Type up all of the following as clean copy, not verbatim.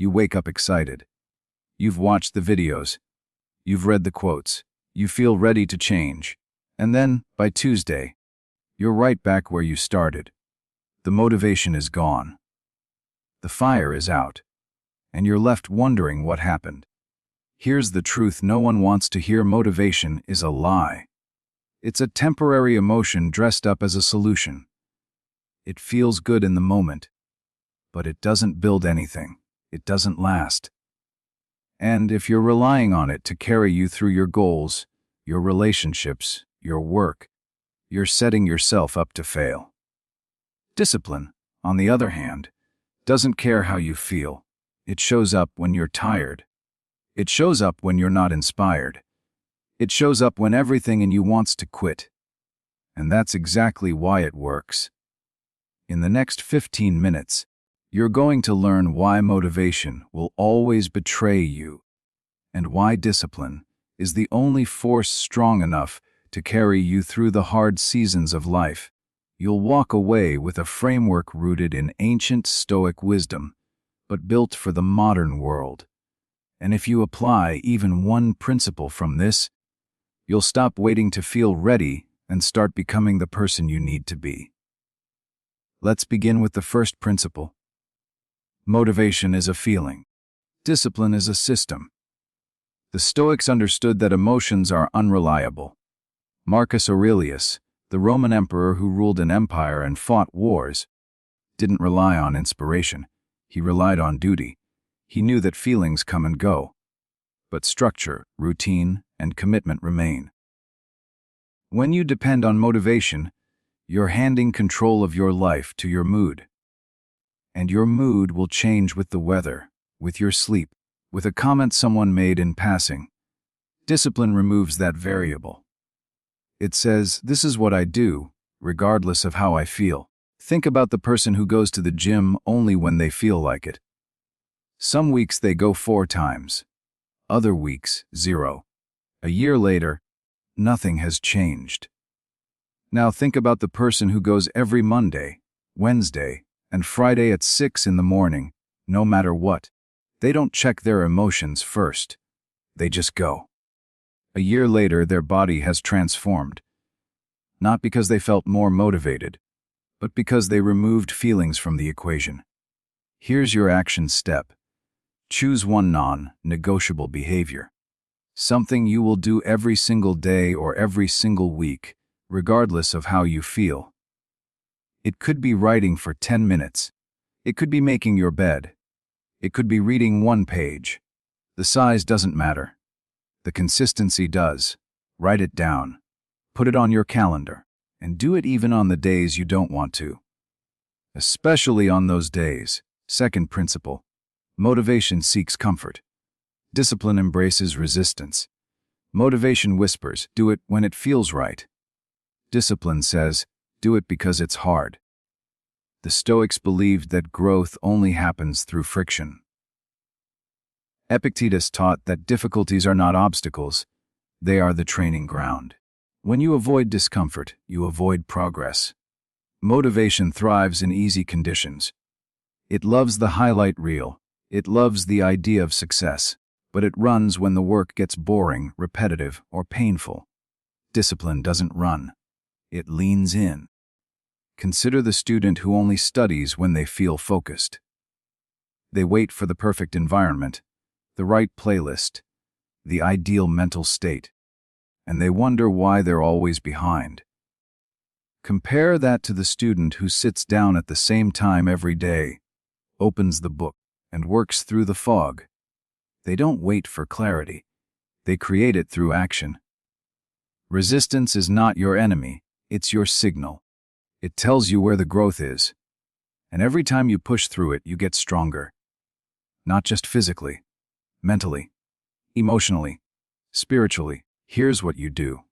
You wake up excited. You've watched the videos. You've read the quotes. You feel ready to change. And then, by Tuesday, you're right back where you started. The motivation is gone. The fire is out. And you're left wondering what happened. Here's the truth no one wants to hear: motivation is a lie. It's a temporary emotion dressed up as a solution. It feels good in the moment, but it doesn't build anything. It doesn't last. And if you're relying on it to carry you through your goals, your relationships, your work, you're setting yourself up to fail. Discipline, on the other hand, doesn't care how you feel. It shows up when you're tired. It shows up when you're not inspired. It shows up when everything in you wants to quit. And that's exactly why it works. In the next 15 minutes, you're going to learn why motivation will always betray you, and why discipline is the only force strong enough to carry you through the hard seasons of life. You'll walk away with a framework rooted in ancient Stoic wisdom, but built for the modern world. And if you apply even one principle from this, you'll stop waiting to feel ready and start becoming the person you need to be. Let's begin with the first principle. Motivation is a feeling. Discipline is a system. The Stoics understood that emotions are unreliable. Marcus Aurelius, the Roman emperor who ruled an empire and fought wars, didn't rely on inspiration. He relied on duty. He knew that feelings come and go, but structure, routine, and commitment remain. When you depend on motivation, you're handing control of your life to your mood. And your mood will change with the weather, with your sleep, with a comment someone made in passing. Discipline removes that variable. It says, this is what I do, regardless of how I feel. Think about the person who goes to the gym only when they feel like it. Some weeks they go 4 times. Other weeks, 0. A year later, nothing has changed. Now think about the person who goes every Monday, Wednesday, and Friday at 6 in the morning, no matter what. They don't check their emotions first. They just go. A year later, their body has transformed. Not because they felt more motivated, but because they removed feelings from the equation. Here's your action step. Choose one non-negotiable behavior. Something you will do every single day or every single week, regardless of how you feel. It could be writing for 10 minutes. It could be making your bed. It could be reading 1 page. The size doesn't matter. The consistency does. Write it down. Put it on your calendar. And do it even on the days you don't want to. Especially on those days. Second principle. Motivation seeks comfort. Discipline embraces resistance. Motivation whispers, do it when it feels right. Discipline says, do it because it's hard. The Stoics believed that growth only happens through friction. Epictetus taught that difficulties are not obstacles, they are the training ground. When you avoid discomfort, you avoid progress. Motivation thrives in easy conditions. It loves the highlight reel. It loves the idea of success, but it runs when the work gets boring, repetitive, or painful. Discipline doesn't run. It leans in. Consider the student who only studies when they feel focused. They wait for the perfect environment, the right playlist, the ideal mental state, and they wonder why they're always behind. Compare that to the student who sits down at the same time every day, opens the book, and works through the fog. They don't wait for clarity. They create it through action. Resistance is not your enemy, it's your signal. It tells you where the growth is. And every time you push through it, you get stronger. Not just physically, mentally, emotionally, spiritually. Here's what you do.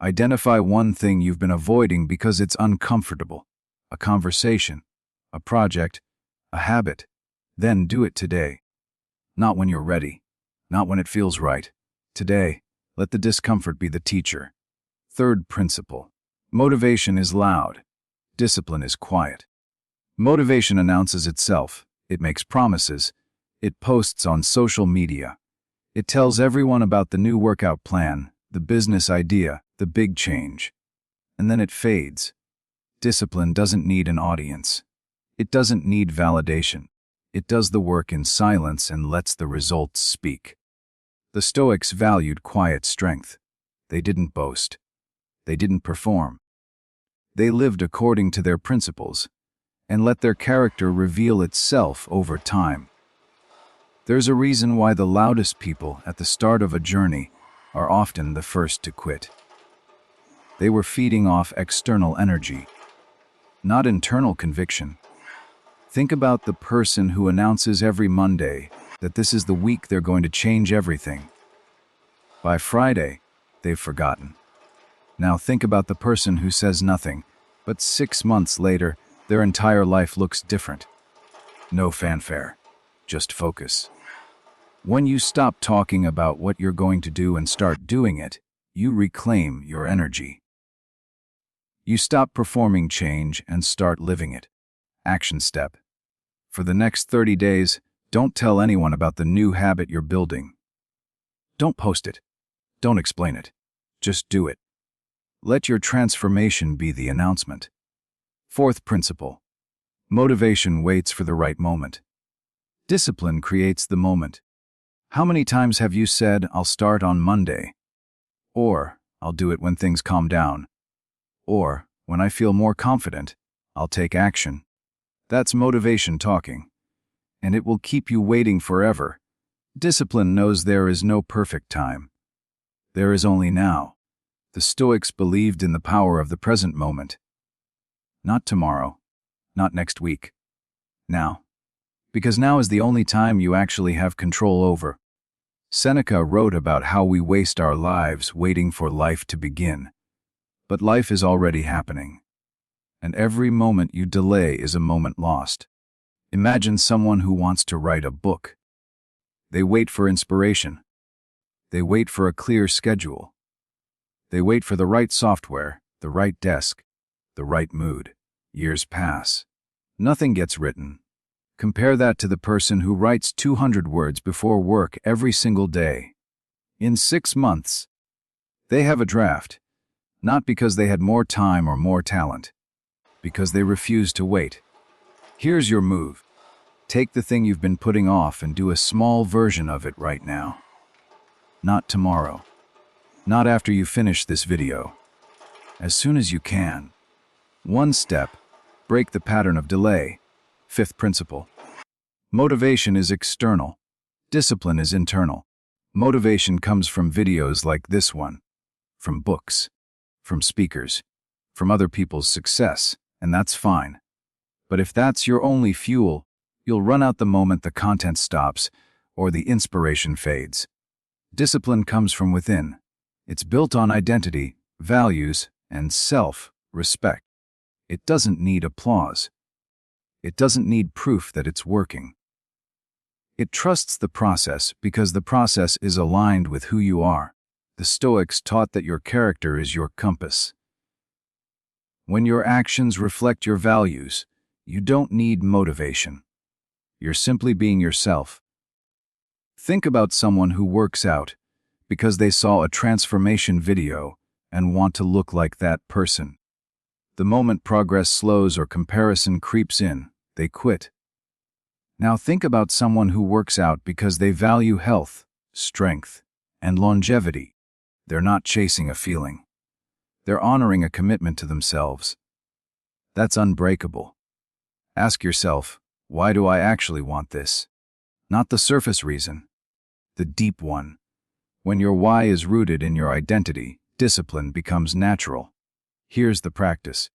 Identify one thing you've been avoiding because it's uncomfortable. A conversation, a project, a habit. Then do it today. Not when you're ready. Not when it feels right. Today, let the discomfort be the teacher. Third principle. Motivation is loud. Discipline is quiet. Motivation announces itself. It makes promises. It posts on social media. It tells everyone about the new workout plan, the business idea, the big change. And then it fades. Discipline doesn't need an audience. It doesn't need validation. It does the work in silence and lets the results speak. The Stoics valued quiet strength. They didn't boast. They didn't perform. They lived according to their principles and let their character reveal itself over time. There's a reason why the loudest people at the start of a journey are often the first to quit. They were feeding off external energy, not internal conviction. Think about the person who announces every Monday that this is the week they're going to change everything. By Friday, they've forgotten. Now think about the person who says nothing, but 6 months later, their entire life looks different. No fanfare, just focus. When you stop talking about what you're going to do and start doing it, you reclaim your energy. You stop performing change and start living it. Action step. For the next 30 days, don't tell anyone about the new habit you're building. Don't post it. Don't explain it. Just do it. Let your transformation be the announcement. Fourth principle. Motivation waits for the right moment. Discipline creates the moment. How many times have you said, "I'll start on Monday"? Or, "I'll do it when things calm down"? Or, "When I feel more confident, I'll take action"? That's motivation talking. And it will keep you waiting forever. Discipline knows there is no perfect time. There is only now. The Stoics believed in the power of the present moment. Not tomorrow, not next week. Now. Because now is the only time you actually have control over. Seneca wrote about how we waste our lives waiting for life to begin. But life is already happening. And every moment you delay is a moment lost. Imagine someone who wants to write a book. They wait for inspiration. They wait for a clear schedule. They wait for the right software, the right desk, the right mood. Years pass. Nothing gets written. Compare that to the person who writes 200 words before work every single day. In 6 months, they have a draft, not because they had more time or more talent, because they refused to wait. Here's your move. Take the thing you've been putting off and do a small version of it right now. Not tomorrow. Not after you finish this video. As soon as you can. One step. Break the pattern of delay. Fifth principle. Motivation is external. Discipline is internal. Motivation comes from videos like this one, from books, from speakers, from other people's success, and that's fine. But if that's your only fuel, you'll run out the moment the content stops or the inspiration fades. Discipline comes from within. It's built on identity, values, and self-respect. It doesn't need applause. It doesn't need proof that it's working. It trusts the process because the process is aligned with who you are. The Stoics taught that your character is your compass. When your actions reflect your values, you don't need motivation. You're simply being yourself. Think about someone who works out because they saw a transformation video and want to look like that person. The moment progress slows or comparison creeps in, they quit. Now think about someone who works out because they value health, strength, and longevity. They're not chasing a feeling. They're honoring a commitment to themselves. That's unbreakable. Ask yourself, why do I actually want this? Not the surface reason, the deep one. When your why is rooted in your identity, discipline becomes natural. Here's the practice.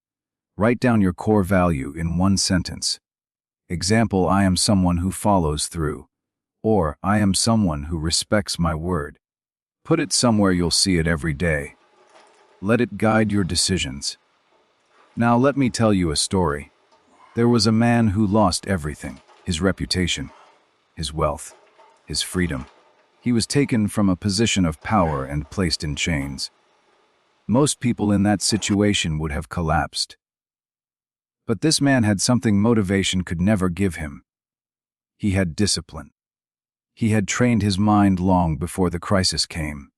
Write down your core value in one sentence. Example, I am someone who follows through. Or, I am someone who respects my word. Put it somewhere you'll see it every day. Let it guide your decisions. Now let me tell you a story. There was a man who lost everything, his reputation, his wealth, his freedom. He was taken from a position of power and placed in chains. Most people in that situation would have collapsed. But this man had something motivation could never give him. He had discipline. He had trained his mind long before the crisis came.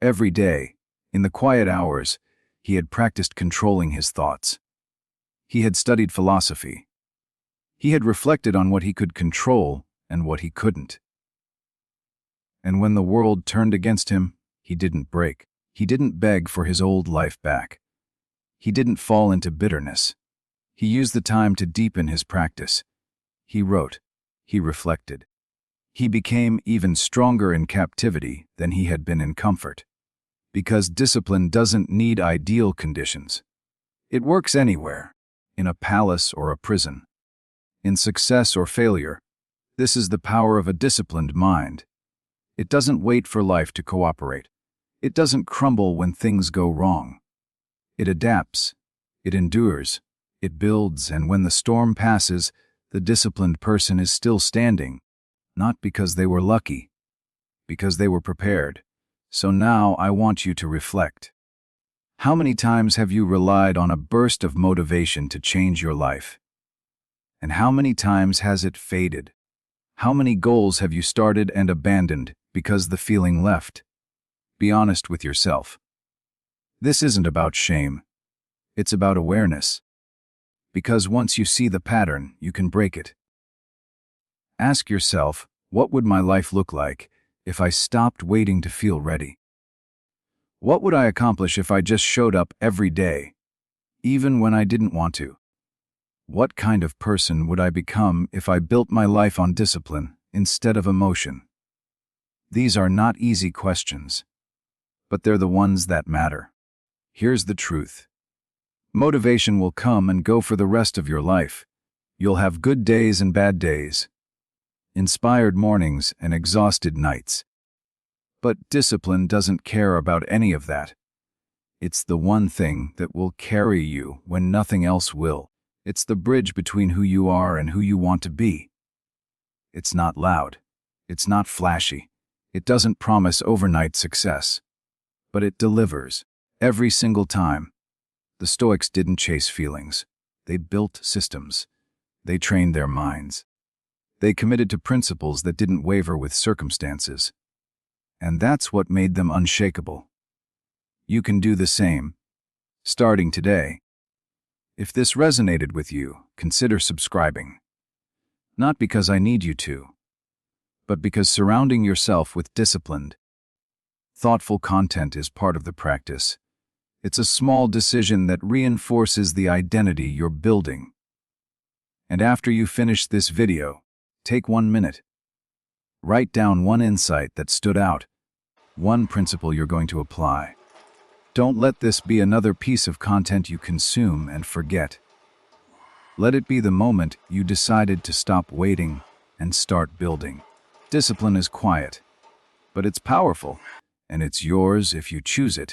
Every day, in the quiet hours, he had practiced controlling his thoughts. He had studied philosophy. He had reflected on what he could control and what he couldn't. And when the world turned against him, he didn't break. He didn't beg for his old life back. He didn't fall into bitterness. He used the time to deepen his practice. He wrote. He reflected. He became even stronger in captivity than he had been in comfort. Because discipline doesn't need ideal conditions. It works anywhere, in a palace or a prison. In success or failure, this is the power of a disciplined mind. It doesn't wait for life to cooperate. It doesn't crumble when things go wrong. It adapts. It endures. It builds, and when the storm passes, the disciplined person is still standing, not because they were lucky, because they were prepared. So now I want you to reflect. How many times have you relied on a burst of motivation to change your life? And how many times has it faded? How many goals have you started and abandoned because the feeling left? Be honest with yourself. This isn't about shame. It's about awareness. Because once you see the pattern, you can break it. Ask yourself, what would my life look like if I stopped waiting to feel ready? What would I accomplish if I just showed up every day, even when I didn't want to? What kind of person would I become if I built my life on discipline instead of emotion? These are not easy questions, but they're the ones that matter. Here's the truth. Motivation will come and go for the rest of your life. You'll have good days and bad days, inspired mornings and exhausted nights. But discipline doesn't care about any of that. It's the one thing that will carry you when nothing else will. It's the bridge between who you are and who you want to be. It's not loud. It's not flashy. It doesn't promise overnight success. But it delivers, every single time. The Stoics didn't chase feelings. They built systems. They trained their minds. They committed to principles that didn't waver with circumstances. And that's what made them unshakable. You can do the same, starting today. If this resonated with you, consider subscribing. Not because I need you to, but because surrounding yourself with disciplined, thoughtful content is part of the practice. It's a small decision that reinforces the identity you're building. And after you finish this video, take 1 minute. Write down one insight that stood out, one principle you're going to apply. Don't let this be another piece of content you consume and forget. Let it be the moment you decided to stop waiting and start building. Discipline is quiet, but it's powerful, and it's yours if you choose it.